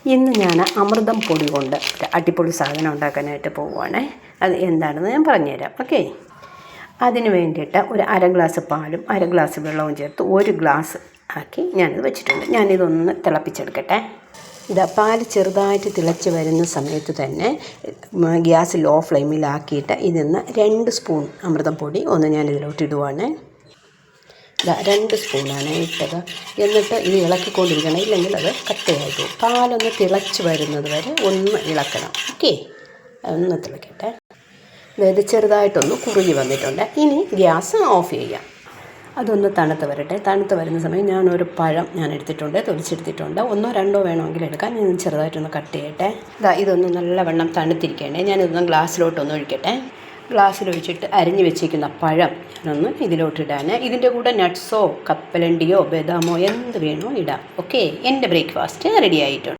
ഇന്ന് ഞാൻ അമൃതം പൊടി കൊണ്ട് അടിപൊളി സാധനം ഉണ്ടാക്കാനായിട്ട് പോവുകയാണേ. അത് എന്താണെന്ന് ഞാൻ പറഞ്ഞുതരാം. ഓക്കെ, അതിന് വേണ്ടിയിട്ട് ഒരു അര ഗ്ലാസ് പാലും അര ഗ്ലാസ് വെള്ളവും ചേർത്ത് 1 ഗ്ലാസ് ആക്കി ഞാനിത് വെച്ചിട്ടുണ്ട്. ഞാനിതൊന്ന് തിളപ്പിച്ചെടുക്കട്ടെ. പാൽ ചെറുതായിട്ട് തിളച്ച് വരുന്ന സമയത്ത് തന്നെ ഗ്യാസ് ലോ ഫ്ലെയിമിലാക്കിയിട്ട് ഇതിന്ന് 2 സ്പൂൺ അമൃതം പൊടി ഞാനിതിലോട്ട് ഇടുവാണ്. 2 സ്പൂണാണ് ഇട്ടത്. എന്നിട്ട് ഇത് ഇളക്കിക്കൊണ്ടിരിക്കണം, ഇല്ലെങ്കിൽ അത് കട്ടയായി പോകും. പാലൊന്ന് തിളച്ച് വരുന്നത് വരെ ഒന്ന് ഇളക്കണം. ഓക്കെ, ഒന്ന് തിളക്കട്ടെ. അതായത് ചെറുതായിട്ടൊന്ന് കുറുകി വന്നിട്ടുണ്ട്. ഇനി ഗ്യാസ് ഓഫ് ചെയ്യാം. അതൊന്ന് തണുത്ത് വരട്ടെ. തണുത്ത് വരുന്ന സമയം ഞാനൊരു പഴം എടുത്തിട്ടുണ്ട്, തൊലിച്ചെടുത്തിട്ടുണ്ട്. 1 2 വേണമെങ്കിൽ എടുക്കാം. ഞാൻ ചെറുതായിട്ടൊന്ന് കട്ട് ചെയ്യട്ടെ. ഇതൊന്ന് നല്ലവണ്ണം തണുത്തിരിക്കണ്ടേ. ഞാനിതൊന്ന് ഗ്ലാസ്സിലോട്ടൊന്ന് ഒഴിക്കട്ടെ. ഗ്ലാസ്സിലൊഴിച്ചിട്ട് അരിഞ്ഞ് വെച്ചിരിക്കുന്ന പഴം ഞാനൊന്ന് ഇതിലോട്ടിടാൻ. ഇതിൻ്റെ കൂടെ നട്ട്സോ കപ്പലണ്ടിയോ ബദാമോ എന്ത് വേണോ ഇടാം. ഓക്കെ, എൻ്റെ ബ്രേക്ക്ഫാസ്റ്റ് റെഡി ആയിട്ടുണ്ട്.